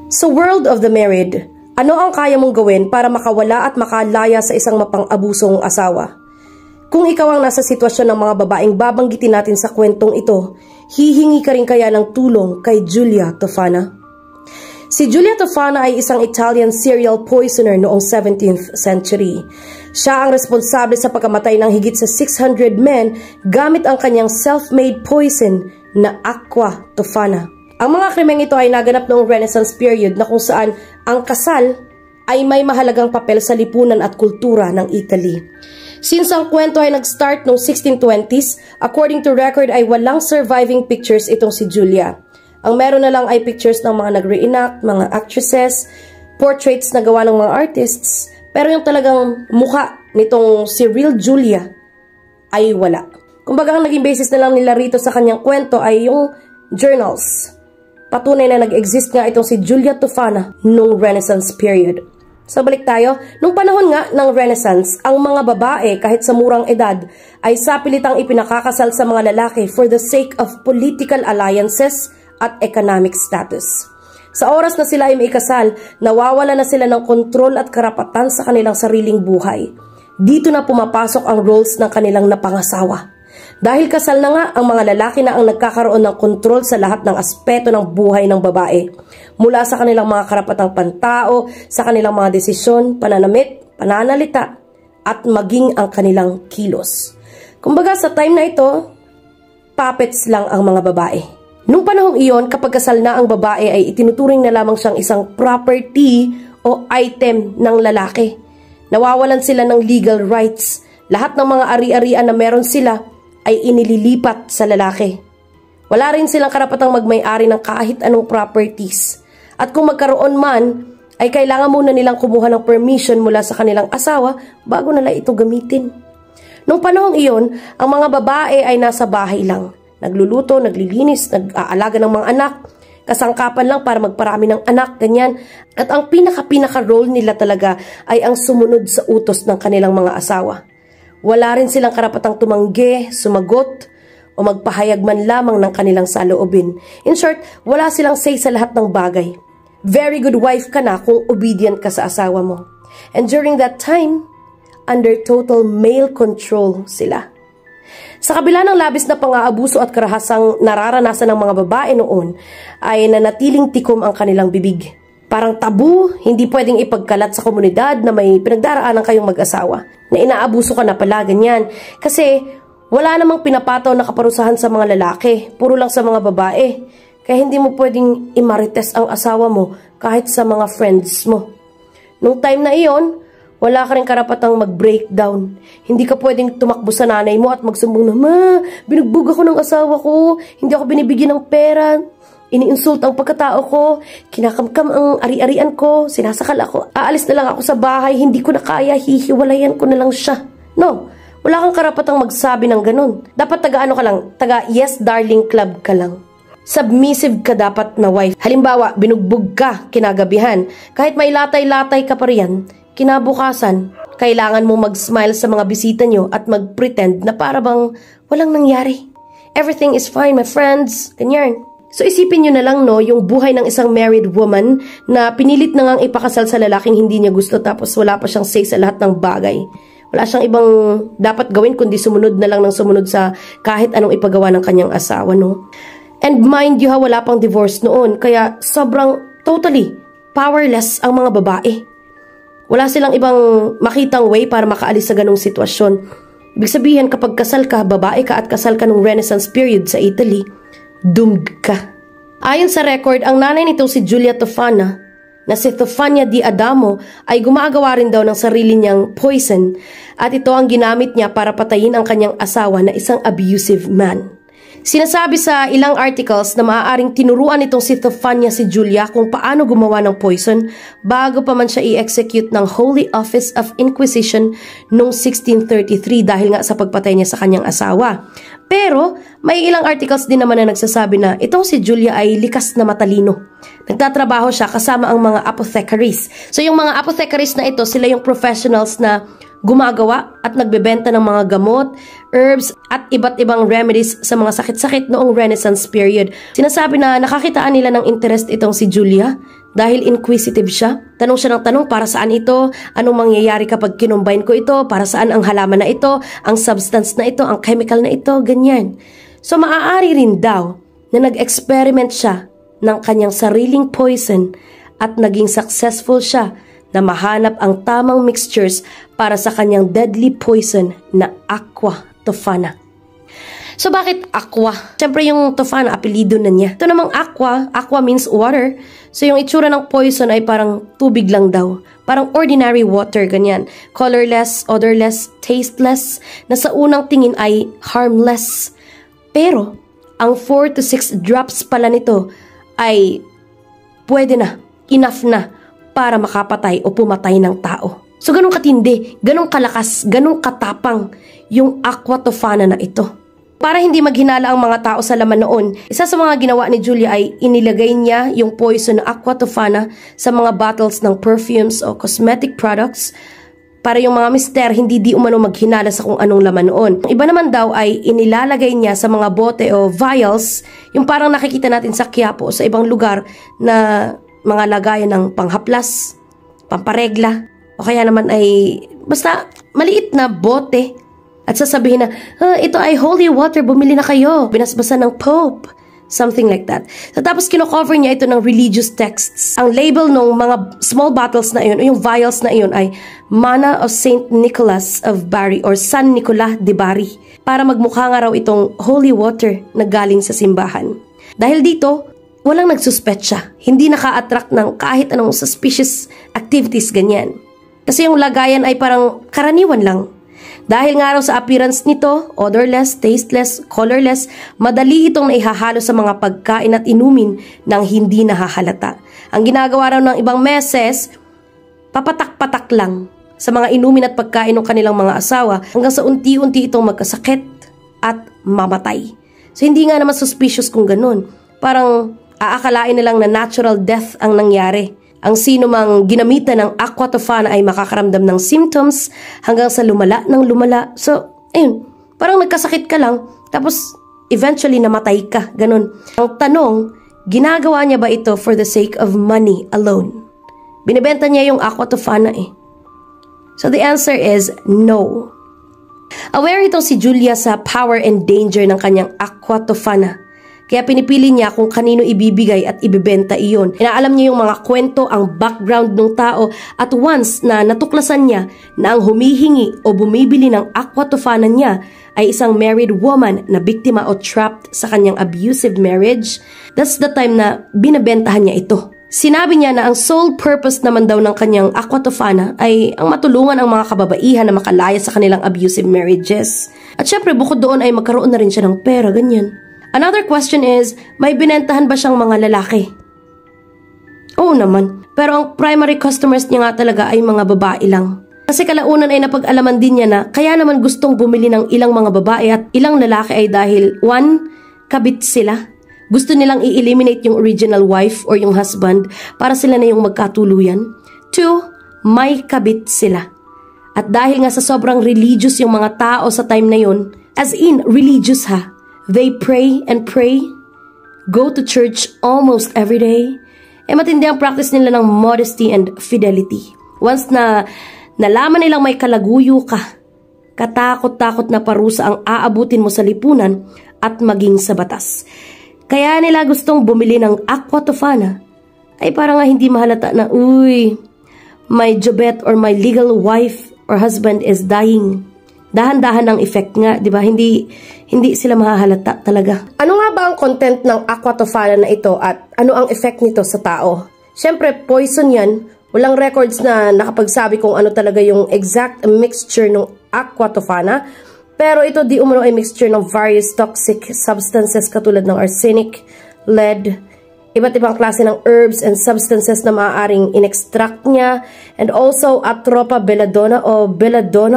Sa world of the married, ano ang kaya mong gawin para makawala at makalaya sa isang mapang-abusong asawa? Kung ikaw ang nasa sitwasyon ng mga babaeng babanggitin natin sa kwentong ito, hihingi ka rin kaya ng tulong kay Giulia Tofana? Si Giulia Tofana ay isang Italian serial poisoner noong 17th century. Siya ang responsable sa pagkamatay ng higit sa 600 men gamit ang kanyang self-made poison na Aqua Tofana. Ang mga krimeng ito ay naganap noong Renaissance period na kung saan ang kasal ay may mahalagang papel sa lipunan at kultura ng Italy. Since ang kwento ay nag-start noong 1620s, according to record ay walang surviving pictures itong si Giulia. Ang meron na lang ay pictures ng mga nag-reenact, mga actresses, portraits na gawa ng mga artists, pero yung talagang mukha nitong si real Giulia ay wala. Kumbaga ang naging basis na lang nila rito sa kanyang kwento ay yung journals. Patunay na nag-exist nga itong si Giulia Tofana noong Renaissance period. So balik tayo, nung panahon nga ng Renaissance, ang mga babae kahit sa murang edad ay sapilitang ipinakakasal sa mga lalaki for the sake of political alliances at economic status. Sa oras na sila ay maikasal, nawawala na sila ng kontrol at karapatan sa kanilang sariling buhay. Dito na pumapasok ang roles ng kanilang napangasawa. Dahil kasal na nga, ang mga lalaki na ang nagkakaroon ng kontrol sa lahat ng aspeto ng buhay ng babae. Mula sa kanilang mga karapatang pantao, sa kanilang mga desisyon, pananamit, pananalita, at maging ang kanilang kilos. Kumbaga sa time na ito, puppets lang ang mga babae. Nung panahong iyon, kapag kasal na ang babae ay itinuturing na lamang siyang isang property o item ng lalaki. Nawawalan sila ng legal rights. Lahat ng mga ari-arian na meron sila ay inililipat sa lalaki. Wala rin silang karapatang magmay-ari ng kahit anong properties. At kung magkaroon man, ay kailangan muna nilang kumuha ng permission mula sa kanilang asawa bago nila ito gamitin. Nung panahong iyon, ang mga babae ay nasa bahay lang. Nagluluto, naglilinis, nag-aalaga ng mga anak, kasangkapan lang para magparami ng anak, ganyan. At ang pinaka role nila talaga ay ang sumunod sa utos ng kanilang mga asawa. Wala rin silang karapatang tumanggi, sumagot, o magpahayag man lamang ng kanilang saloobin. In short, wala silang say sa lahat ng bagay. Very good wife ka na kung obedient ka sa asawa mo. And during that time, under total male control sila. Sa kabila ng labis na pang-aabuso at karahasang nararanasan ng mga babae noon, ay nanatiling tikom ang kanilang bibig. Parang tabu, hindi pwedeng ipagkalat sa komunidad na may pinagdaraanan kayong mag-asawa, na inaabuso ka na pala, ganyan. Kasi wala namang pinapataw na kaparusahan sa mga lalaki, puro lang sa mga babae. Kaya hindi mo pwedeng imarites ang asawa mo kahit sa mga friends mo. Nung time na iyon, wala ka rin karapatang mag-breakdown. Hindi ka pwedeng tumakbo sa nanay mo at magsumbong na, "Ma, binugbog ako ng asawa ko. Hindi ako binibigyan ng pera. Iniinsult ang pagkatao ko. Kinakamkam ang ari-arian ko. Sinasakal ako. Aalis na lang ako sa bahay. Hindi ko na kaya. Hihiwalayan ko na lang siya." No, wala kang karapatang magsabi ng ganun. Dapat taga-ano ka lang, taga-yes darling club ka lang. Submissive ka dapat na wife. Halimbawa, binugbog ka kinagabihan. Kahit may latay-latay ka pa riyan, kinabukasan, kailangan mong mag-smile sa mga bisita nyo at mag-pretend na para bang walang nangyari. Everything is fine, my friends. Ganyan. So isipin nyo na lang, no, yung buhay ng isang married woman na pinilit na ngang ipakasal sa lalaking hindi niya gusto tapos wala pa siyang say sa lahat ng bagay. Wala siyang ibang dapat gawin kundi sumunod na lang ng sumunod sa kahit anong ipagawa ng kanyang asawa, no? And mind you ha, wala pang divorce noon. Kaya sobrang totally powerless ang mga babae. Wala silang ibang makitang way para makaalis sa ganong sitwasyon. Ibig sabihin, kapag kasal ka, babae ka at kasal ka nung Renaissance period sa Italy, doomed ka. Ayon sa record, ang nanay nitong si Giulia Tofana, na si Tofania di Adamo, ay gumagawa rin daw ng sarili niyang poison at ito ang ginamit niya para patayin ang kanyang asawa na isang abusive man. Sinasabi sa ilang articles na maaaring tinuruan nitong si Tofania si Giulia kung paano gumawa ng poison bago pa man siya i-execute ng Holy Office of Inquisition noong 1633 dahil nga sa pagpatay niya sa kanyang asawa. Pero may ilang articles din naman na nagsasabi na itong si Giulia ay likas na matalino. Nagtatrabaho siya kasama ang mga apothecaries. So yung mga apothecaries na ito, sila yung professionals na gumagawa at nagbebenta ng mga gamot, herbs, at iba't ibang remedies sa mga sakit-sakit noong Renaissance period. Sinasabi na nakakitaan nila ng interest itong si Julia dahil inquisitive siya. Tanong siya ng tanong, para saan ito? Anong mangyayari kapag kinumbine ko ito? Para saan ang halaman na ito? Ang substance na ito? Ang chemical na ito? Ganyan. So maaari rin daw na nag-experiment siya ng kanyang sariling poison at naging successful siya na mahanap ang tamang mixtures para sa kanyang deadly poison na Aqua Tofana. So bakit aqua? Siyempre yung Tofana, apelido na niya. Ito namang aqua means water. So yung itsura ng poison ay parang tubig lang daw. Parang ordinary water, ganyan. Colorless, odorless, tasteless, na sa unang tingin ay harmless. Pero ang 4 to 6 drops pala nito ay pwede na, enough na para makapatay o pumatay ng tao. So ganun katindi, ganun kalakas, ganun katapang yung Aqua Tofana na ito. Para hindi maghinala ang mga tao sa laman noon, isa sa mga ginawa ni Julia ay inilagay niya yung poison na Aqua Tofana sa mga bottles ng perfumes o cosmetic products para yung mga mister hindi di umano maghinala sa kung anong laman noon. Iba naman daw ay inilalagay niya sa mga bote o vials, yung parang nakikita natin sa Quiapo sa ibang lugar na mga lagayan ng panghaplas, pamparegla, o kaya naman ay basta maliit na bote at sasabihin na, ito ay holy water, bumili na kayo, binasbasan ng Pope. Something like that. So, tapos kino-cover niya ito ng religious texts. Ang label ng mga small bottles na iyon, o yung vials na iyon ay Manna of Saint Nicholas of Bari or San Nicolas de Bari para magmukha nga raw itong holy water na galing sa simbahan. Dahil dito, walang nagsuspetsya. Hindi naka-attract ng kahit anong suspicious activities ganyan. Kasi yung lagayan ay parang karaniwan lang. Dahil nga raw sa appearance nito, odorless, tasteless, colorless, madali itong naihahalo sa mga pagkain at inumin nang hindi nahahalata. Ang ginagawa raw ng ibang meses, papatak-patak lang sa mga inumin at pagkain ng kanilang mga asawa hanggang sa unti-unti itong magkasakit at mamatay. So hindi nga naman suspicious kung ganun. Parang aakalain nilang na natural death ang nangyari. Ang sino mang ginamitan ng Aqua Tofana ay makakaramdam ng symptoms hanggang sa lumala ng lumala. So, ayun, parang nagkasakit ka lang, tapos eventually namatay ka, ganun. Ang tanong, ginagawa niya ba ito for the sake of money alone? Binibenta niya yung Aqua Tofana eh. So the answer is no. Aware itong si Julia sa power and danger ng kanyang Aqua Tofana. Kaya pinipili niya kung kanino ibibigay at ibibenta iyon. Inaalam niya yung mga kwento, ang background ng tao, at once na natuklasan niya na ang humihingi o bumibili ng Aqua Tofana niya ay isang married woman na biktima o trapped sa kanyang abusive marriage, that's the time na binabentahan niya ito. Sinabi niya na ang sole purpose naman daw ng kanyang Aqua Tofana ay ang matulungan ang mga kababaihan na makalaya sa kanilang abusive marriages. At syempre bukod doon ay magkaroon na rin siya ng pera, ganyan. Another question is, may binentahan ba siyang mga lalaki? Oo naman, pero ang primary customers niya nga talaga ay mga babae lang. Kasi kalaunan ay napag-alaman din niya na kaya naman gustong bumili ng ilang mga babae at ilang lalaki ay dahil 1. Kabit sila. Gusto nilang i-eliminate yung original wife or yung husband para sila na yung magkatuluyan. 2. May kabit sila. At dahil nga sa sobrang religious yung mga tao sa time na yun, as in religious ha, they pray and pray, go to church almost every day. Matindi ang practice nila ng modesty and fidelity. Once na nalaman nilang may kalaguyo ka, katakot-takot na parusa ang aabutin mo sa lipunan at maging sa batas. Kaya nila gustong bumili ng Aqua Tofana ay para nga hindi mahalata na, uy, my jobet or my legal wife or husband is dying. Dahan-dahan ang effect nga, di ba? Hindi sila mahahalata talaga. Ano nga ba ang content ng Aqua Tofana na ito at ano ang effect nito sa tao? Siyempre, poison yan. Walang records na nakapagsabi kung ano talaga yung exact mixture ng Aqua Tofana. Pero ito di umano ay mixture ng various toxic substances katulad ng arsenic, lead, iba't ibang klase ng herbs and substances na maaaring in-extract niya, and also Atropa belladonna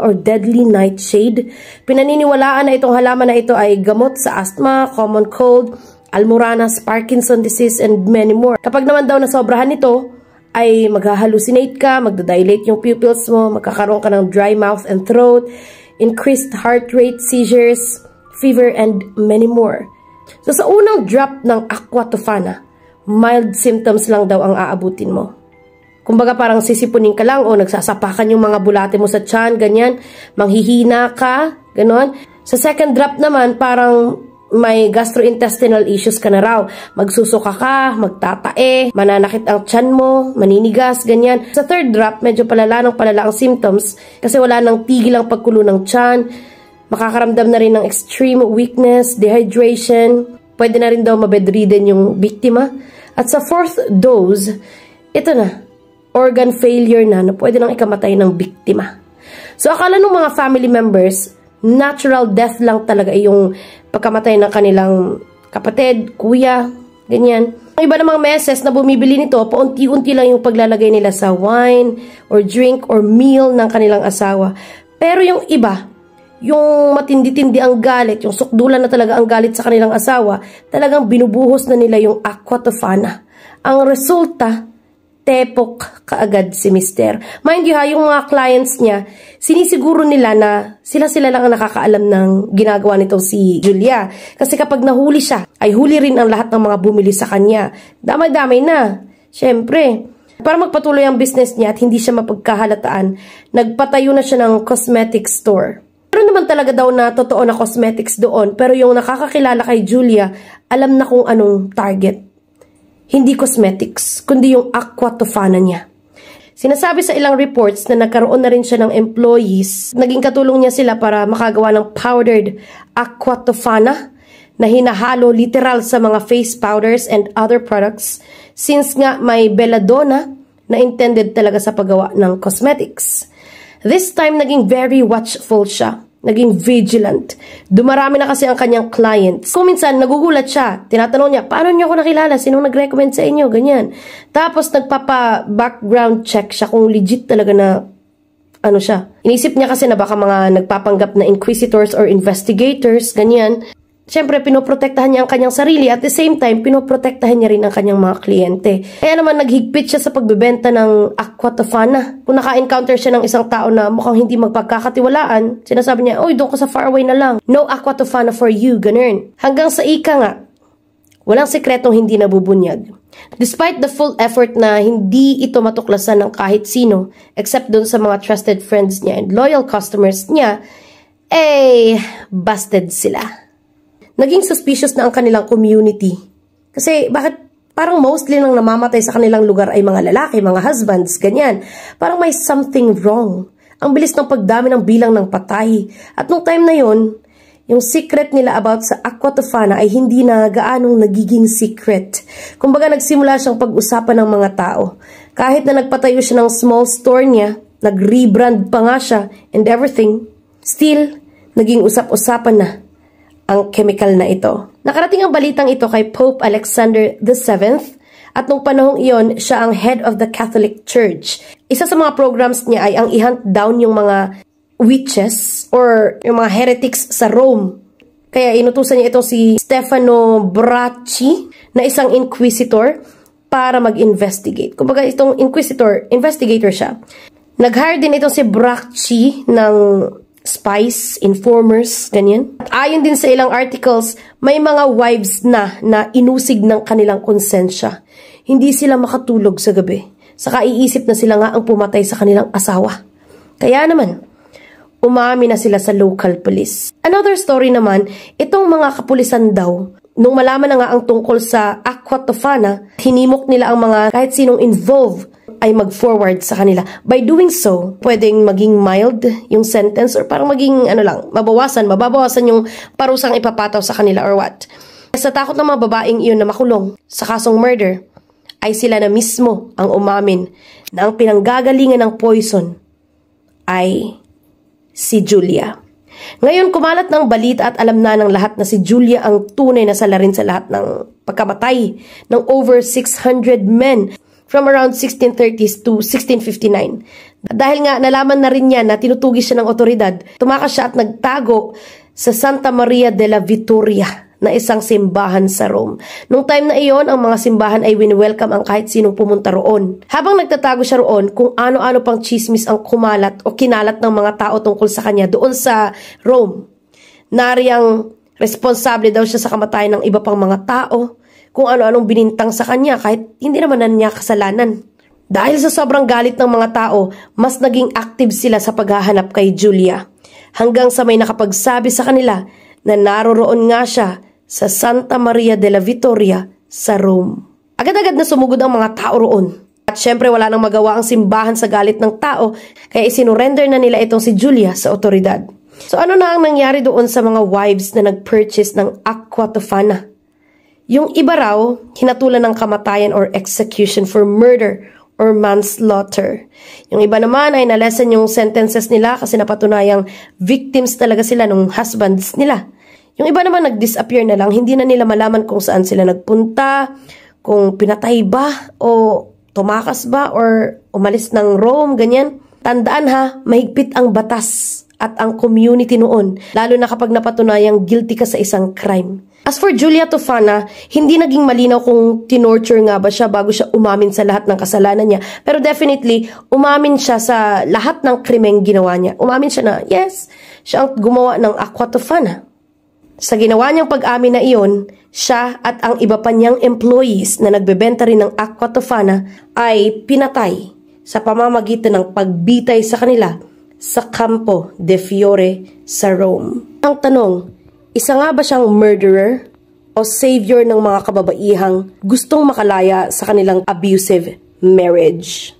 or deadly nightshade. Pinaniniwalaan na itong halaman na ito ay gamot sa asthma, common cold, almoranas, Parkinson disease, and many more. Kapag naman daw nasobrahan nito, ay maghahallucinate ka, magdadilate yung pupils mo, magkakaroon ka ng dry mouth and throat, increased heart rate, seizures, fever, and many more. So sa unang drop ng Aqua Tofana, mild symptoms lang daw ang aabutin mo. Kumbaga parang sisipunin ka lang o nagsasapakan yung mga bulate mo sa tiyan, ganyan, manghihina ka, ganon. Sa second drop naman, parang may gastrointestinal issues ka na raw. Magsusuka ka, magtatae, mananakit ang tiyan mo, maninigas, ganyan. Sa third drop, medyo palala ang symptoms kasi wala nang tigil ang pagkulo ng tiyan. Makakaramdam na rin ng extreme weakness, dehydration. Pwede na rin daw mabedridden yung biktima. At sa fourth dose, ito na, organ failure na pwede nang ikamatay ng biktima. So akala ng mga family members, natural death lang talaga yung pagkamatay ng kanilang kapatid, kuya, ganyan. Ang iba namang meses na bumibili nito, paunti-unti lang yung paglalagay nila sa wine or drink or meal ng kanilang asawa. Pero yung iba, yung matindi-tindi ang galit, yung sukdulan na talaga ang galit sa kanilang asawa, talagang binubuhos na nila yung Aqua Tofana. Ang resulta, tepok kaagad si Mister. Mind you ha, yung mga clients niya, sinisiguro nila na sila lang ang nakakaalam ng ginagawa nito si Julia. Kasi kapag nahuli siya, ay huli rin ang lahat ng mga bumili sa kanya. Damay-damay na. Siyempre, para magpatuloy ang business niya at hindi siya mapagkahalataan, nagpatayo na siya ng cosmetic store. Pero naman talaga daw na totoo na cosmetics doon, pero yung nakakakilala kay Julia, alam na kung anong target. Hindi cosmetics, kundi yung Aqua Tofana niya. Sinasabi sa ilang reports na nagkaroon na rin siya ng employees. Naging katulong niya sila para makagawa ng powdered Aqua Tofana na hinahalo literal sa mga face powders and other products since nga may belladonna na intended talaga sa paggawa ng cosmetics. This time, naging very watchful siya. Naging vigilant. Dumarami na kasi ang kanyang clients. Kung minsan, nagugulat siya. Tinatanong niya, paano niyo ako nakilala? Sinong nag-recommend sa inyo? Ganyan. Tapos, nagpapa-background check siya kung legit talaga na ano siya. Inisip niya kasi na baka mga nagpapanggap na inquisitors or investigators, ganyan. Siyempre, pinoprotektahan niya ang kanyang sarili at the same time, pinoprotektahan niya rin ang kanyang mga kliyente. Kaya naman, naghigpit siya sa pagbebenta ng Aqua Tofana. Kung naka-encounter siya ng isang tao na mukhang hindi magpagkakatiwalaan, sinasabi niya, "Oy, doon ka sa far away na lang. No Aqua Tofana for you," ganun. Hanggang sa ika nga, walang sekretong hindi nabubunyag. Despite the full effort na hindi ito matuklasan ng kahit sino, except doon sa mga trusted friends niya and loyal customers niya, busted sila. Naging suspicious na ang kanilang community. Kasi bakit parang mostly nang namamatay sa kanilang lugar ay mga lalaki, mga husbands, ganyan. Parang may something wrong. Ang bilis ng pagdami ng bilang ng patay. At nung time na yon, yung secret nila about sa Aqua Tofana ay hindi na gaanong nagiging secret. Kumbaga nagsimula siyang pag-usapan ng mga tao. Kahit na nagpatayo siya ng small store niya, nag-rebrand pa nga siya and everything, still, naging usap-usapan na ang chemical na ito. Nakarating ang balitang ito kay Pope Alexander VII at nung panahong iyon, siya ang head of the Catholic Church. Isa sa mga programs niya ay ang i-hunt down yung mga witches or yung mga heretics sa Rome. Kaya inutusan niya ito si Stefano Bracci na isang inquisitor para mag-investigate. Kumbaga itong investigator siya. Nag-hire din itong si Bracci ng spies, informers, ganyan. At ayon din sa ilang articles, may mga wives na inusig ng kanilang konsensya. Hindi sila makatulog sa gabi. Saka iisip na sila nga ang pumatay sa kanilang asawa. Kaya naman, umami na sila sa local police. Another story naman, itong mga kapulisan daw, nung malaman na nga ang tungkol sa Aqua Tofana, hinimok nila ang mga kahit sinong involved ay mag-forward sa kanila. By doing so, pwedeng maging mild yung sentence or parang maging mababawasan yung parusang ipapataw sa kanila or what. Sa takot ng mga babaeng iyon na makulong sa kasong murder, ay sila na mismo ang umamin na ang pinanggagalingan ng poison ay si Julia. Ngayon, kumalat ng balita at alam na ng lahat na si Julia ang tunay na salarin sa lahat ng pagkamatay ng over 600 men from around 1630s to 1659. Dahil nga nalaman na rin niya na tinutugis siya ng otoridad, tumakas siya at nagtago sa Santa Maria de la Vittoria na isang simbahan sa Rome. Nung time na iyon, ang mga simbahan ay wini-welcome ang kahit sinong pumunta roon. Habang nagtatago siya roon, kung ano-ano pang chismis ang kumalat o kinalat ng mga tao tungkol sa kanya doon sa Rome. Nariyang responsable daw siya sa kamatayan ng iba pang mga tao, kung ano-anong binintang sa kanya kahit hindi naman na niya kasalanan. Dahil sa sobrang galit ng mga tao, mas naging active sila sa paghahanap kay Julia. Hanggang sa may nakapagsabi sa kanila na naroroon nga siya sa Santa Maria della Vittoria sa Rome. Agad-agad na sumugod ang mga tao roon. At syempre wala nang magawa ang simbahan sa galit ng tao, kaya isinurrender na nila itong si Julia sa otoridad. So ano na ang nangyari doon sa mga wives na nag-purchase ng Aqua Tofana? Yung iba raw, hinatulan ng kamatayan or execution for murder or manslaughter. Yung iba naman ay nalesen yung sentences nila kasi napatunayang victims talaga sila ng husbands nila. Yung iba naman nag-disappear na lang, hindi na nila malaman kung saan sila nagpunta, kung pinatay ba o tumakas ba or umalis ng Rome, ganyan. Tandaan ha, mahigpit ang batas at ang community noon, lalo na kapag napatunayang guilty ka sa isang crime. As for Julia Tofana, hindi naging malinaw kung tinorture nga ba siya bago siya umamin sa lahat ng kasalanan niya. Pero definitely, umamin siya sa lahat ng krimeng ginawa niya. Umamin siya na, yes, siya ang gumawa ng Aqua Tofana. Sa ginawa niyang pag-amin na iyon, siya at ang iba pa niyang employees na nagbebenta rin ng Aqua Tofana ay pinatay sa pamamagitan ng pagbitay sa kanila sa Campo de Fiore sa Rome. Ang tanong, isa nga ba siyang murderer o savior ng mga kababaihang gustong makalaya sa kanilang abusive marriage?